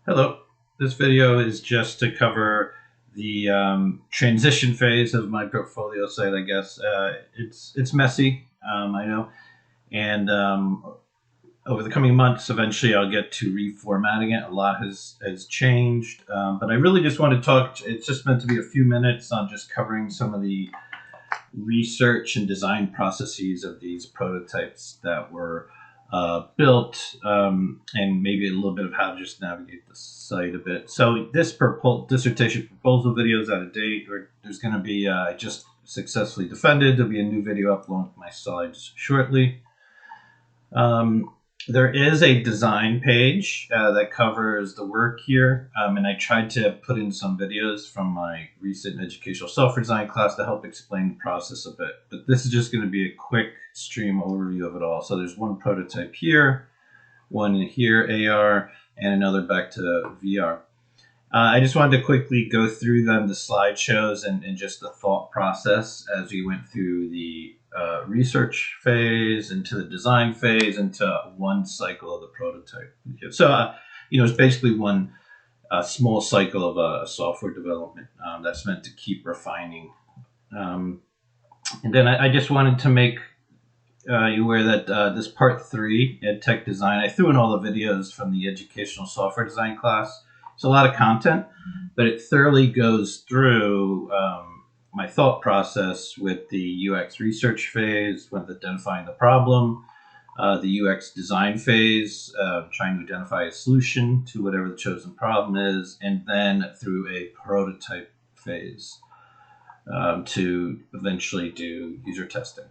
Hello. This video is just to cover the transition phase of my portfolio site. I guess it's messy, I know, and over the coming months, eventually I'll get to reformatting it. A lot has changed, but I really just want to talk. It's just meant to be a few minutes on just covering some of the research and design processes of these prototypes that were built, and maybe a little bit of how to just navigate the site a bit. So this dissertation proposal video is out of date, or there's going to be just successfully defended. There'll be a new video uploaded to my slides shortly. There is a design page that covers the work here, and I tried to put in some videos from my recent educational software design class to help explain the process a bit. But this is just going to be a quick stream overview of it all. So there's one prototype here, one here, AR, and another back to VR. I just wanted to quickly go through them, the slideshows, and just the thought process as we went through the research phase, into the design phase, into one cycle of the prototype. So, it's basically one small cycle of software development that's meant to keep refining. And then I just wanted to make you aware that this part 3, Ed Tech Design, I threw in all the videos from the educational software design class. It's a lot of content, but it thoroughly goes through my thought process with the UX research phase, with identifying the problem, the UX design phase, trying to identify a solution to whatever the chosen problem is, and then through a prototype phase to eventually do user testing.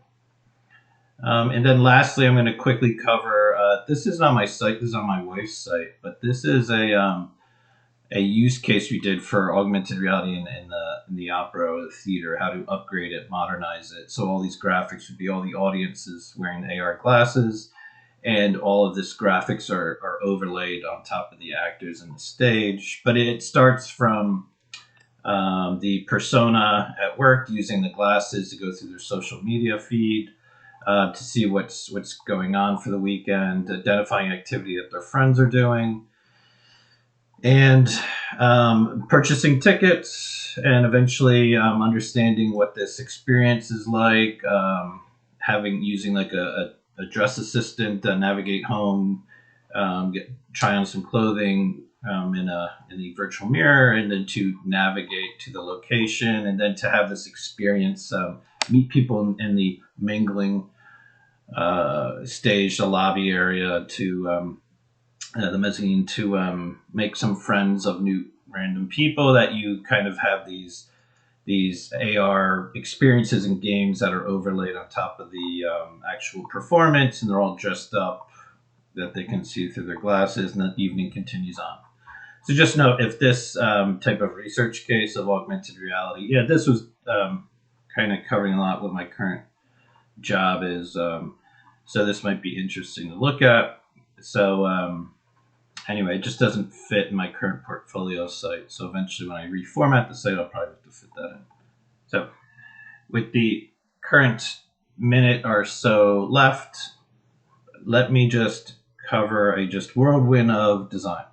And then lastly, I'm going to quickly cover, this is on my site, this is on my wife's site, but this is a use case we did for augmented reality in the opera or the theater, how to upgrade it, modernize it. So all these graphics would be all the audiences wearing AR glasses, and all of this graphics are overlaid on top of the actors in the stage. But it starts from the persona at work using the glasses to go through their social media feed, to see what's going on for the weekend, identifying activity that their friends are doing, and purchasing tickets, and eventually understanding what this experience is like, using like a dress assistant to navigate home, try on some clothing in the virtual mirror, and then to navigate to the location, and then to have this experience, meet people in the mingling stage, the lobby area, to the mezzanine, to make some friends of new random people, that you kind of have these AR experiences and games that are overlaid on top of the actual performance, and they're all dressed up that they can see through their glasses, and the evening continues on. So just note, if this type of research case of augmented reality, this was kind of covering a lot what my current job is, so this might be interesting to look at. So anyway, it just doesn't fit in my current portfolio site. So eventually when I reformat the site, I'll probably have to fit that in. So with the current minute or so left, let me just cover a just whirlwind of design.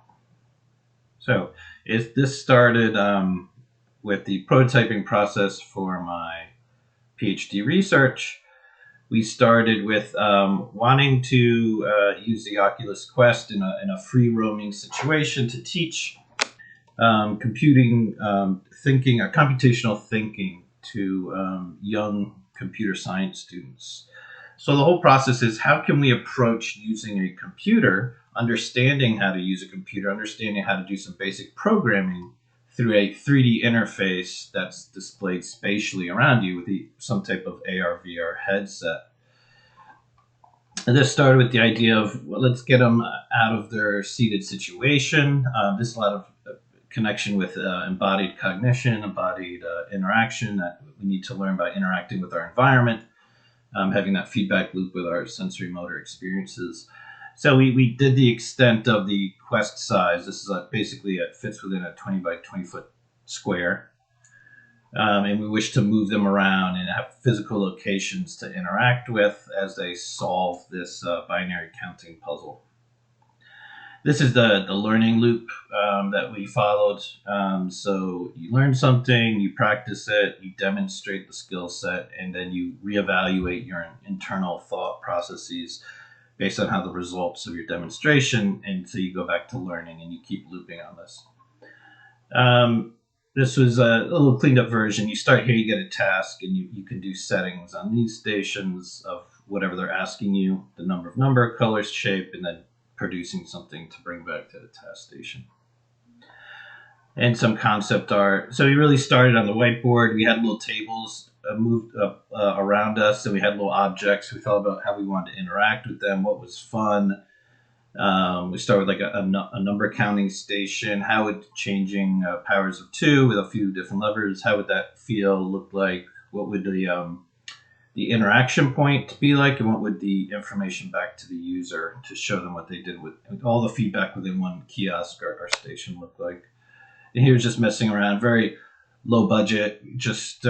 So this started with the prototyping process for my PhD research. We started with wanting to use the Oculus Quest in a free roaming situation to teach computing thinking, or computational thinking, to young computer science students. So the whole process is, how can we approach using a computer, understanding how to use a computer, understanding how to do some basic programming through a 3D interface that's displayed spatially around you with some type of AR, VR headset. And this started with the idea of, well, let's get them out of their seated situation. There's a lot of connection with embodied cognition, embodied interaction, that we need to learn by interacting with our environment, having that feedback loop with our sensory motor experiences. So we did the extent of the Quest size. This is basically, it fits within a 20 by 20 foot square. And we wish to move them around and have physical locations to interact with as they solve this binary counting puzzle. This is the learning loop that we followed. So you learn something, you practice it, you demonstrate the skill set, and then you reevaluate your internal thought processes based on how the results of your demonstration, and so you go back to learning and you keep looping on this. This was a little cleaned up version. You start here, you get a task, and you can do settings on these stations of whatever they're asking you, the number, colors, shape, and then producing something to bring back to the task station. And some concept art. So we really started on the whiteboard. We had little tables moved up around us, and we had little objects. We thought about how we wanted to interact with them, what was fun. We start with like a number counting station. How would changing powers of 2 with a few different levers, how would that feel, look like? What would the interaction point be like, and what would the information back to the user to show them what they did with all the feedback within one kiosk or station look like? And he was just messing around, very low budget, just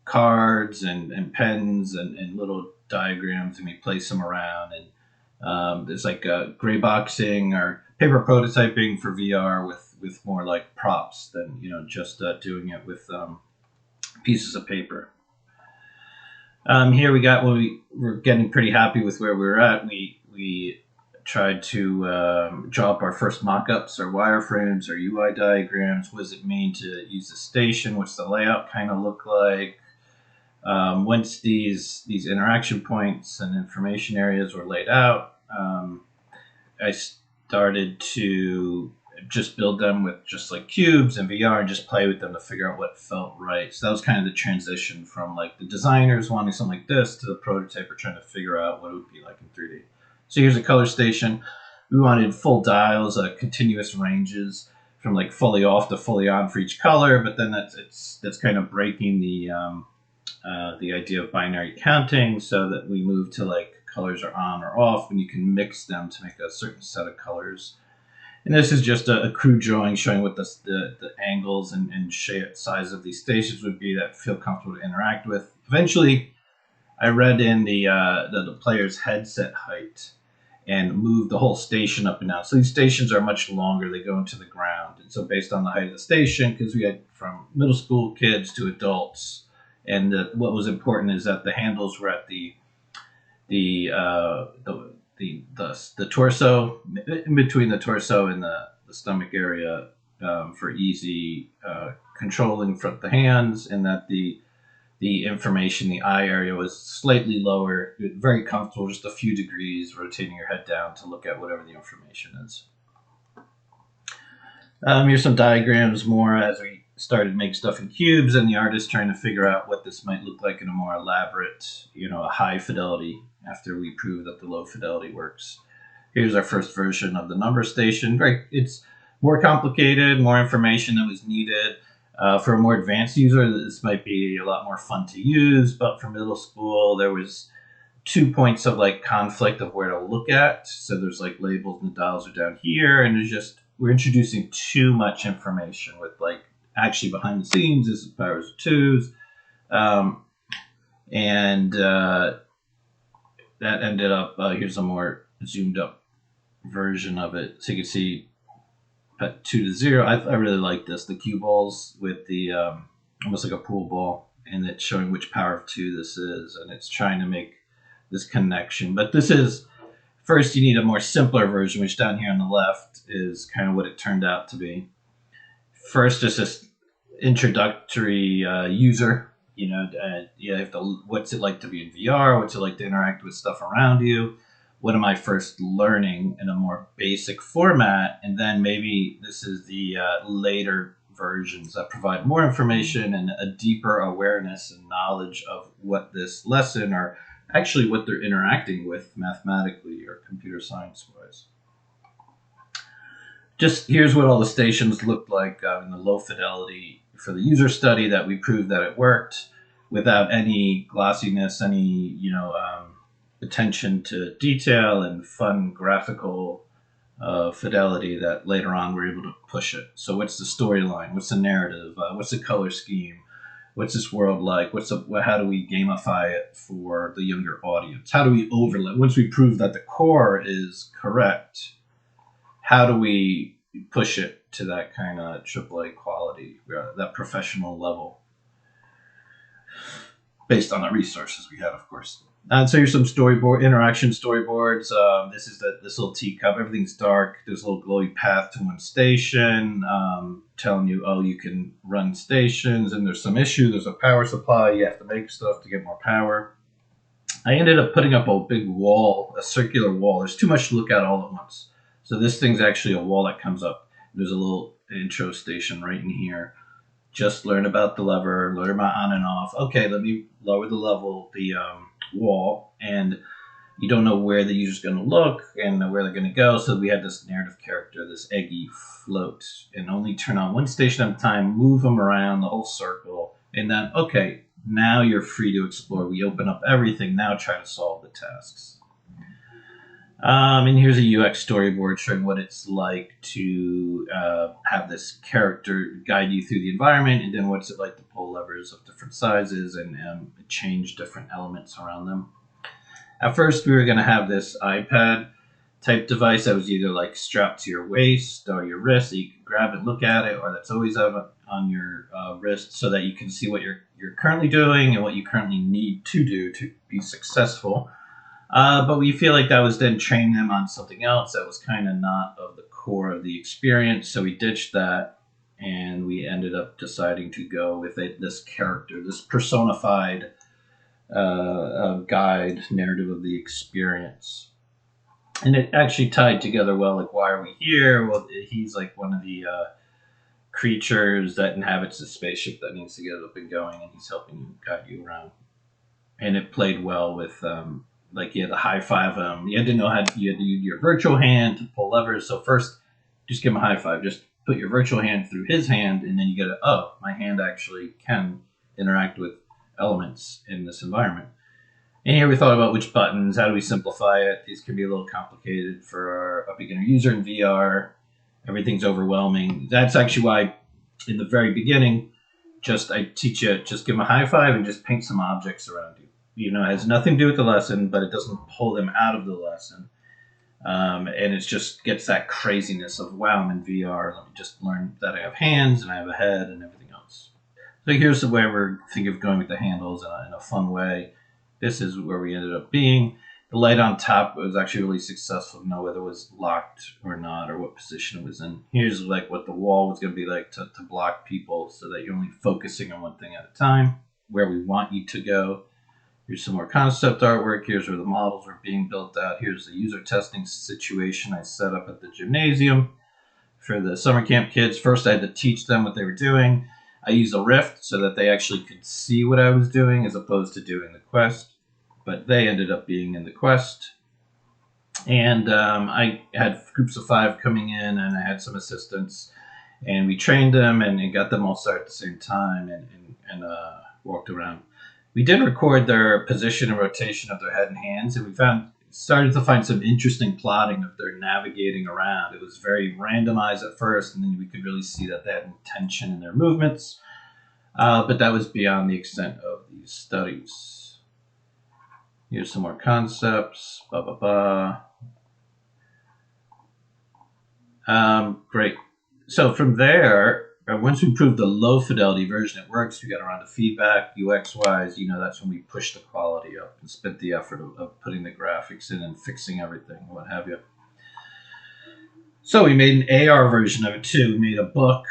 cards and pens and little diagrams, and we place them around. And there's like gray boxing or paper prototyping for VR with more like props than just doing it with pieces of paper. Here we got when we were getting pretty happy with where we were at. We tried to draw up our first mock-ups, our wireframes, our UI diagrams. What does it mean to use the station? What's the layout kind of look like? Once these interaction points and information areas were laid out, I started to just build them with just like cubes and VR and just play with them to figure out what felt right. So that was kind of the transition from like the designers wanting something like this to the prototyper trying to figure out what it would be like in 3D. So here's a color station. We wanted full dials, continuous ranges from like fully off to fully on for each color, but then that's kind of breaking the idea of binary counting, so that we move to like colors are on or off, and you can mix them to make a certain set of colors. And this is just a crude drawing showing what the angles and shape size of these stations would be that feel comfortable to interact with. Eventually, I read in the player's headset height and moved the whole station up and down. So these stations are much longer. They go into the ground. And so based on the height of the station, because we had from middle school kids to adults, and what was important is that the handles were at the torso, in between the torso and the stomach area, for easy controlling from the hands, and that the information, the eye area was slightly lower, very comfortable, just a few degrees, rotating your head down to look at whatever the information is. Here's some diagrams more as we started making stuff in cubes, and the artist trying to figure out what this might look like in a more elaborate, a high fidelity, after we prove that the low fidelity works. Here's our first version of the number station. It's more complicated, more information that was needed. For a more advanced user, this might be a lot more fun to use, but for middle school, there was 2 points of like conflict of where to look at. So there's like labels and the dials are down here, and we're introducing too much information with like actually behind the scenes, this is powers of 2s. That ended up, here's a more zoomed up version of it. So you can see 2 to 0. I really like this. The cue balls with the, almost like a pool ball, and it's showing which power of 2 this is. And it's trying to make this connection. But this is, first you need a more simpler version, which down here on the left is kind of what it turned out to be. First, just this introductory user. You have to, what's it like to be in VR? What's it like to interact with stuff around you? What am I first learning in a more basic format? And then maybe this is the later versions that provide more information and a deeper awareness and knowledge of what this lesson, or actually what they're interacting with mathematically or computer science wise. Just here's what all the stations looked like in the low fidelity for the user study, that we proved that it worked without any glossiness, any attention to detail and fun graphical fidelity, that later on we're able to push it. So what's the storyline? What's the narrative? What's the color scheme? What's this world like? How do we gamify it for the younger audience? How do we overlay? Once we prove that the core is correct, how do we push it to that kind of AAA quality, that professional level, based on the resources we had, of course. And so here's some storyboard interaction storyboards. This is this little teacup. Everything's dark. There's a little glowy path to one station, telling you, oh, you can run stations, and there's some issue. There's a power supply. You have to make stuff to get more power. I ended up putting up a big wall, a circular wall. There's too much to look at all at once. So this thing's actually a wall that comes up. There's a little intro station right in here. Just learn about the lever, learn about on and off. Okay, let me lower the level, the wall, and you don't know where the user's going to look and where they're going to go. So we had this narrative character, this eggy float, and only turn on one station at a time, move them around the whole circle, and then, okay, now you're free to explore. We open up everything. Now try to solve the tasks. And here's a UX storyboard showing what it's like to have this character guide you through the environment, and then what's it like to pull levers of different sizes and change different elements around them. At first, we were going to have this iPad type device that was either like strapped to your waist or your wrist, so you can grab it, look at it, or that's always on your wrist, so that you can see what you're currently doing and what you currently need to do to be successful. But we feel like that was then training them on something else that was kind of not of the core of the experience. So we ditched that, and we ended up deciding to go with this character, this personified guide narrative of the experience. And it actually tied together well. Like, why are we here? Well, he's like one of the creatures that inhabits the spaceship that needs to get up and going, and he's helping you, guide you around. And it played well with... like you had to high five him. You had to know you had to use your virtual hand to pull levers. So first, just give him a high five. Just put your virtual hand through his hand, and then you get oh, my hand actually can interact with elements in this environment. And here we thought about which buttons, how do we simplify it? These can be a little complicated for a beginner user in VR. Everything's overwhelming. That's actually why in the very beginning, I teach you, just give him a high five and just paint some objects around you. It has nothing to do with the lesson, but it doesn't pull them out of the lesson. And it just gets that craziness of, wow, I'm in VR. Let me just learn that I have hands and I have a head and everything else. So here's the way we're thinking of going with the handles in a fun way. This is where we ended up being. The light on top was actually really successful to know whether it was locked or not, or what position it was in. Here's like what the wall was going to be like to block people, so that you're only focusing on one thing at a time, where we want you to go. Here's some more concept artwork. Here's where the models are being built out. Here's the user testing situation I set up at the gymnasium for the summer camp kids. First, I had to teach them what they were doing. I used a Rift so that they actually could see what I was doing as opposed to doing the quest. But they ended up being in the quest. And I had groups of 5 coming in, and I had some assistants. And we trained them and got them all started at the same time and walked around. We did record their position and rotation of their head and hands, and we started to find some interesting plotting of their navigating around. It was very randomized at first, and then we could really see that they had intention in their movements. But that was beyond the extent of these studies. Here's some more concepts. Great. So from there, once we proved the low fidelity version it works, we got around to feedback, UX wise, that's when we pushed the quality up and spent the effort of putting the graphics in and fixing everything, what have you. So we made an AR version of it too. We made a book.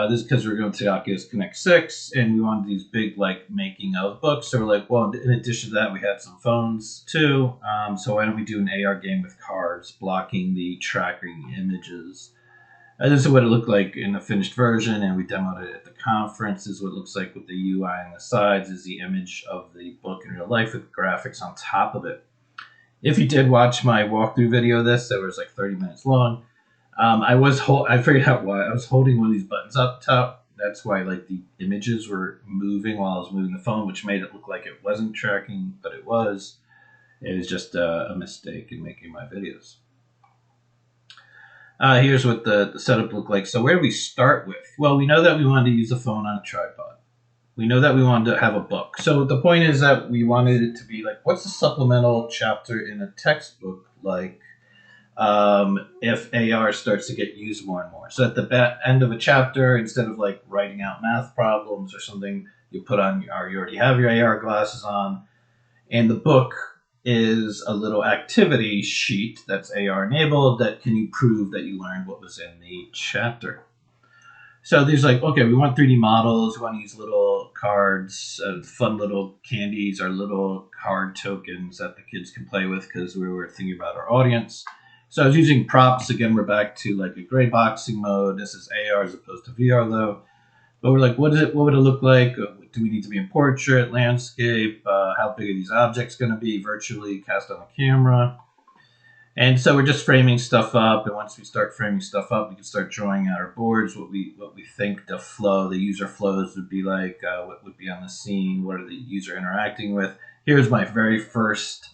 This is because we're going to the Oculus Connect 6, and we wanted these big making of books. So we're like, well, in addition to that, we had some phones too. So why don't we do an AR game with cars blocking the tracking images? This is what it looked like in the finished version, and we demoed it at the conference. This is what it looks like with the UI on the sides, is the image of the book in real life with graphics on top of it. If you did watch my walkthrough video of this, that was like 30 minutes long, I figured out why. I was holding one of these buttons up top. That's why the images were moving while I was moving the phone, which made it look like it wasn't tracking, but it was. It was just a mistake in making my videos. Here's what the setup looked like. So where do we start with? Well, we know that we wanted to use a phone on a tripod. We know that we wanted to have a book. So the point is that we wanted it to be what's a supplemental chapter in a textbook like? if AR starts to get used more and more. So at the end of a chapter, instead of like writing out math problems or something, you put on, or you already have your AR glasses on, and the book is a little activity sheet that's AR enabled that can you prove that you learned what was in the chapter. So there's like, okay, we want 3D models. We want to use little cards, fun little candies, or little card tokens that the kids can play with because we were thinking about our audience. So I was using props. Again, we're back to like a gray boxing mode. This is AR as opposed to VR though. But we're like, what is it? What would it look like? Do we need to be in portrait, landscape? How big are these objects going to be virtually cast on the camera? And so we're just framing stuff up, and once we start framing stuff up, we can start drawing out our boards, what we think the flow, the user flows would be like, what would be on the scene, what are the user interacting with. Here's my very first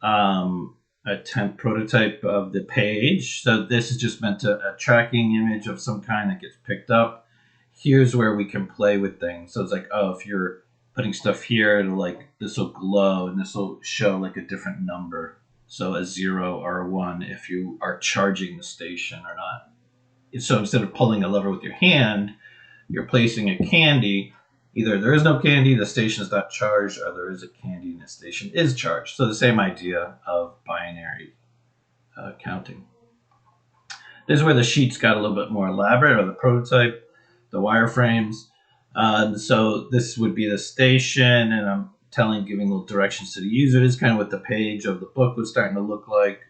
attempt prototype of the page. So this is just meant to a tracking image of some kind that gets picked up. Here's where we can play with things. So it's like, oh, if you're putting stuff here, it'll like, this will glow and this will show like a different number. So a 0 or a 1 if you are charging the station or not. So instead of pulling a lever with your hand, you're placing a candy. Either there is no candy, the station is not charged, or there is a candy and the station is charged. So the same idea of binary counting. This is where the sheets got a little bit more elaborate, or the prototype, the wireframes. So this would be the station, and I'm giving little directions to the user. It is kind of what the page of the book was starting to look like,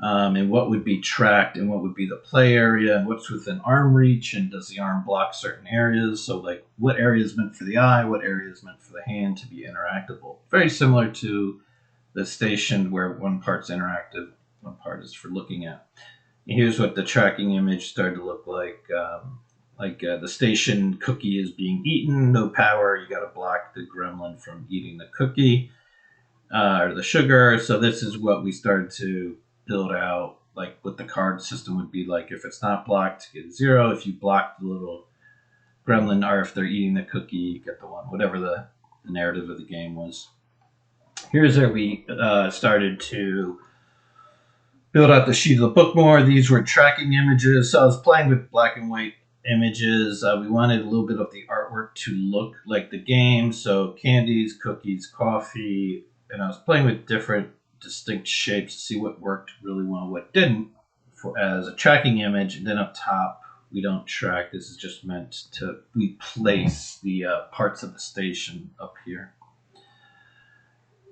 and what would be tracked, and what would be the play area, and what's within arm reach, and does the arm block certain areas? So like what area is meant for the eye, what area is meant for the hand to be interactable. Very similar to the station where one part's interactive, one part is for looking at. And here's what the tracking image started to look like. The station cookie is being eaten, no power, you got to block the gremlin from eating the cookie or the sugar. So this is what we started to build out, like what the card system would be like. If it's not blocked, you get 0. If you block the little gremlin, or if they're eating the cookie, you get the 1, whatever the narrative of the game was. Here's where we started to build out the sheet of the book more. These were tracking images. So I was playing with black and white images. We wanted a little bit of the artwork to look like the game. So candies, cookies, coffee, and I was playing with different distinct shapes to see what worked really well, what didn't, as a tracking image. And then up top, we don't track. This is just meant to, we place the parts of the station up here.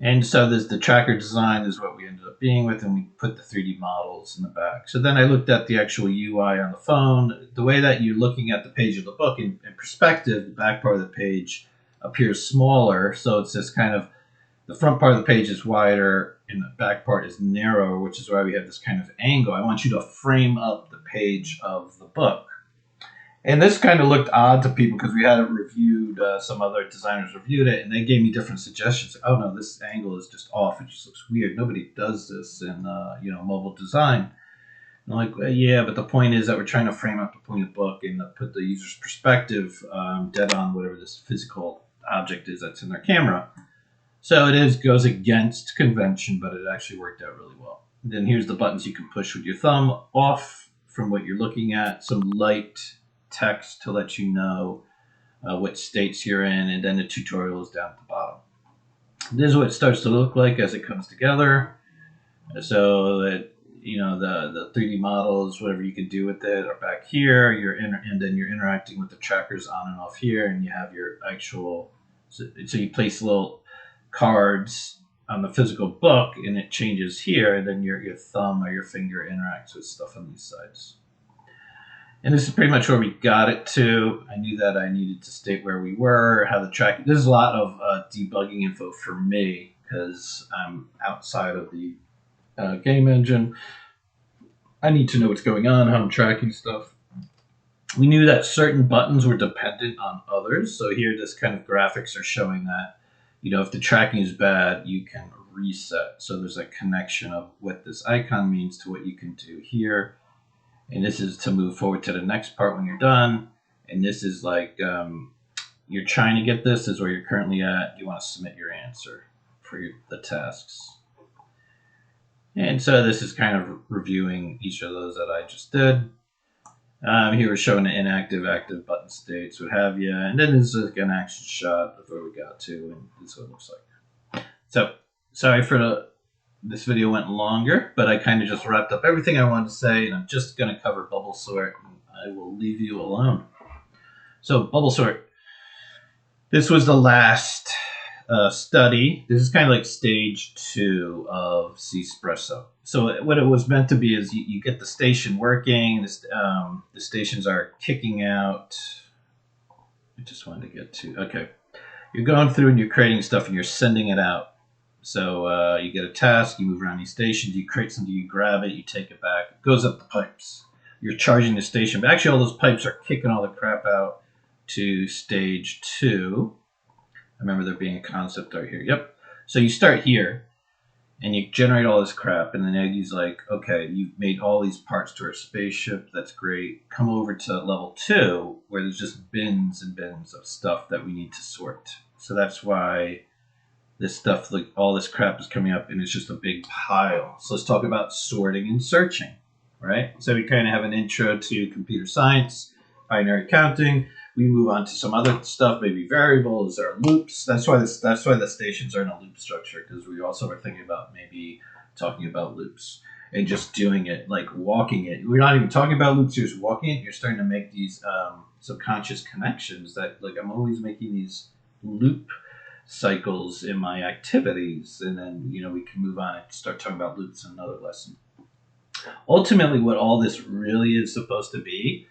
And so the tracker design is what we ended up being with, and we put the 3D models in the back. So then I looked at the actual UI on the phone. The way that you're looking at the page of the book in perspective, the back part of the page appears smaller. So it's this kind of, the front part of the page is wider and the back part is narrower, which is why we have this kind of angle. I want you to frame up the page of the book. And this kind of looked odd to people because we had it reviewed, some other designers reviewed it, and they gave me different suggestions. Oh no, this angle is just off. It just looks weird. Nobody does this in mobile design. And I'm like, well, yeah, but the point is that we're trying to frame up the point of the book and put the user's perspective dead on whatever this physical object is that's in their camera. So goes against convention, but it actually worked out really well. And then here's the buttons you can push with your thumb off from what you're looking at. Some light text to let you know what states you're in, and then the tutorial is down at the bottom. This is what it starts to look like as it comes together. So that the 3D models, whatever you can do with it, are back here. And then you're interacting with the trackers on and off here, and you have your actual. So you place little cards on the physical book, and it changes here. And then your thumb or your finger interacts with stuff on these sides. And this is pretty much where we got it to. I knew that I needed to state where we were, how the tracking. There's a lot of debugging info for me because I'm outside of the game engine. I need to know what's going on, how I'm tracking stuff. We knew that certain buttons were dependent on others. So here, this kind of graphics are showing that, if the tracking is bad, you can reset. So there's a connection of what this icon means to what you can do here. And this is to move forward to the next part when you're done. And this is like you're trying to get this is where you're currently at. You want to submit your answer for the tasks. And so this is kind of reviewing each of those that I just did. Here we're showing the inactive, active button states, what have you. And then this is like an action shot of where we got to, and this is what it looks like. So, sorry for this video went longer, but I kind of just wrapped up everything I wanted to say, and I'm just going to cover bubble sort, and I will leave you alone. So, bubble sort. This was the last study. This is kind of like stage 2 of C'Spresso. So what it was meant to be is you get the station working. The stations are kicking out. I just wanted to get to, okay. You're going through and you're creating stuff and you're sending it out. So you get a task, you move around these stations, you create something, you grab it, you take it back. It goes up the pipes. You're charging the station. But actually all those pipes are kicking all the crap out to stage 2. I remember there being a concept art here. Yep. So you start here, and you generate all this crap, and then Aggie's like, okay, you've made all these parts to our spaceship. That's great. Come over to level 2, where there's just bins and bins of stuff that we need to sort. So that's why this stuff, like all this crap is coming up, and it's just a big pile. So let's talk about sorting and searching, right? So we kind of have an intro to computer science, binary counting. We move on to some other stuff, maybe variables or loops. That's why the stations are in a loop structure, because we also are thinking about maybe talking about loops and just doing it, like walking it. We're not even talking about loops, you're just walking it. You're starting to make these subconscious connections that, like, I'm always making these loop cycles in my activities, and then we can move on and start talking about loops in another lesson. Ultimately, what all this really is supposed to be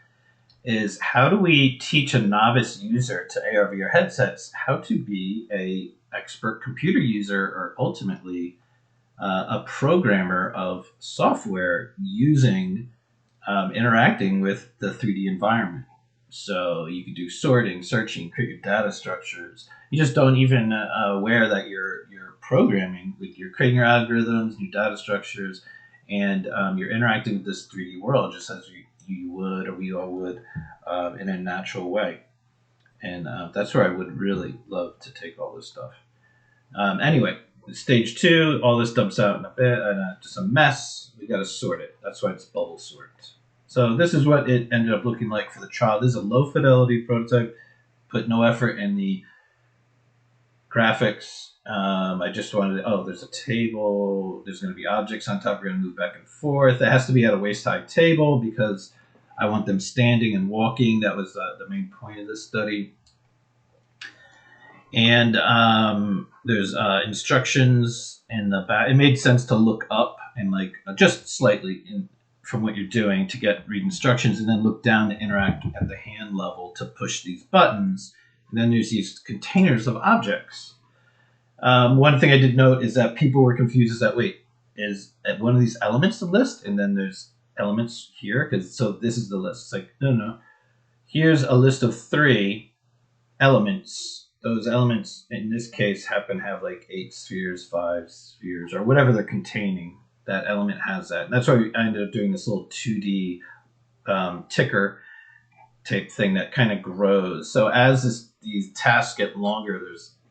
is, how do we teach a novice user to AR/VR headsets how to be a expert computer user, or ultimately a programmer of software using interacting with the 3D environment. So you can do sorting, searching, create your data structures. You just don't even aware that you're programming. Like, you're creating your algorithms, new data structures, and you're interacting with this 3D world just as you would, or we all would, in a natural way. And that's where I would really love to take all this stuff. Anyway, stage 2, all this dumps out in a bit, and just a mess. We got to sort it. That's why it's bubble sort. So this is what it ended up looking like for the trial. This is a low fidelity prototype. Put no effort in the graphics. I just wanted to, there's a table. There's going to be objects on top. We're going to move back and forth. It has to be at a waist-high table because I want them standing and walking. That was the main point of this study. And there's instructions in the back. It made sense to look up and just slightly from what you're doing to read instructions, and then look down to interact at the hand level to push these buttons. And then there's these containers of objects. One thing I did note is that people were confused. Is that, wait, is one of these elements the list? And then there's elements here? So this is the list. It's like, no. Here's a list of 3 elements. Those elements, in this case, happen to have like 8 spheres, 5 spheres, or whatever they're containing. That element has that. And that's why I ended up doing this little 2D ticker tape thing that kind of grows. So as these tasks get longer,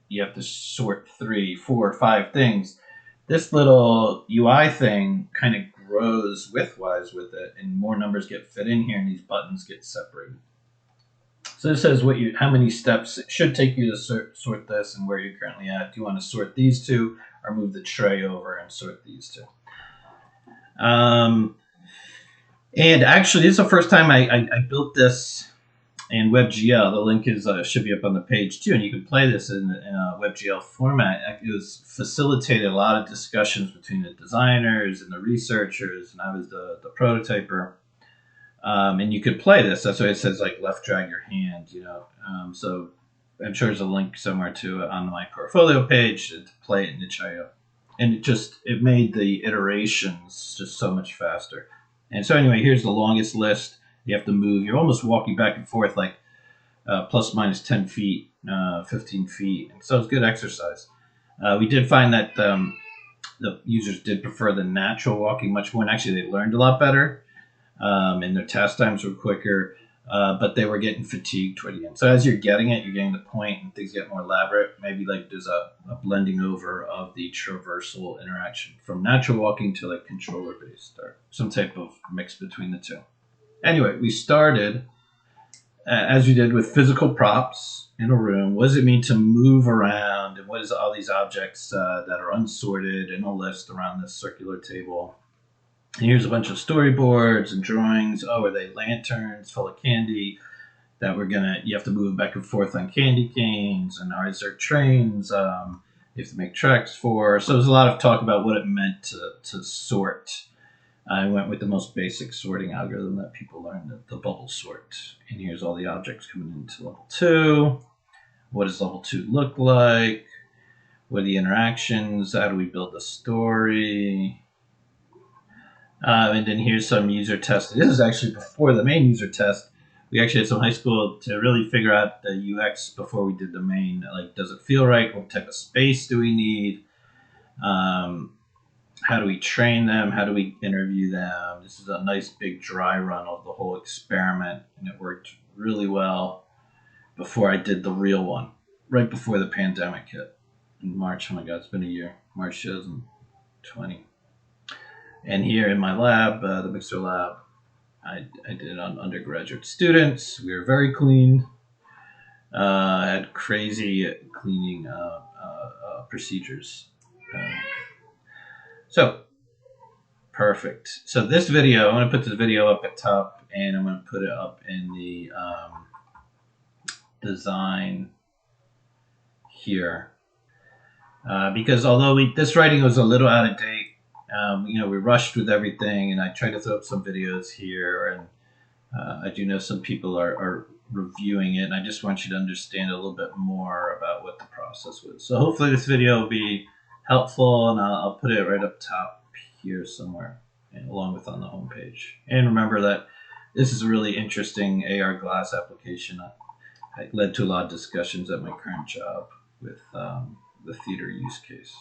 you have to sort 3, 4, 5 things. This little UI thing kind of grows widthwise with it, and more numbers get fit in here, and these buttons get separated. So this says how many steps it should take you to sort this, and where you're currently at. Do you want to sort these 2, or move the tray over and sort these 2? And actually, this is the first time I built this in WebGL. The link should be up on the page too, and you can play this in a WebGL format. It was facilitated a lot of discussions between the designers and the researchers, and I was the prototyper. And you could play this. That's why it says left drag your hand, so I'm sure there's a link somewhere to it on my portfolio page to play it in itch.io. And it made the iterations just so much faster. And so anyway, here's the longest list. You have to move. You're almost walking back and forth plus minus 10 feet, 15 feet. And so it's good exercise. We did find that the users did prefer the natural walking much more. And actually, they learned a lot better. And their task times were quicker. but they were getting fatigued toward the end. So as you're getting it, you're getting the point, and things get more elaborate. Maybe like there's a blending over of the traversal interaction from natural walking to like controller based, or some type of mix between the two. Anyway, we started as we did with physical props in a room. What does it mean to move around, and what is all these objects that are unsorted in a list around this circular table? And here's a bunch of storyboards and drawings. Oh, are they lanterns full of candy that you have to move back and forth on candy canes? And are there trains you have to make tracks for? So there's a lot of talk about what it meant to sort. I went with the most basic sorting algorithm that people learned, the bubble sort. And here's all the objects coming into level 2. What does level 2 look like? What are the interactions? How do we build the story? And then here's some user tests. This is actually before the main user test. We actually had some high school to really figure out the UX before we did the main. Like, does it feel right? What type of space do we need? How do we train them? How do we interview them? This is a nice big dry run of the whole experiment, and it worked really well before I did the real one, right before the pandemic hit in March. Oh my God, it's been a year. March 2020. And here in my lab, the mixer lab, I did it on undergraduate students. We were very clean. I had crazy cleaning procedures. So, perfect. So this video, I'm going to put this video up at top, and I'm going to put it up in the design here. Because although this writing was a little out of date, we rushed with everything, and I tried to throw up some videos here, and I do know some people are reviewing it, and I just want you to understand a little bit more about what the process was. So hopefully this video will be helpful, and I'll put it right up top here somewhere, and along with on the home page. And remember that this is a really interesting AR glass application. It led to a lot of discussions at my current job with the theater use case.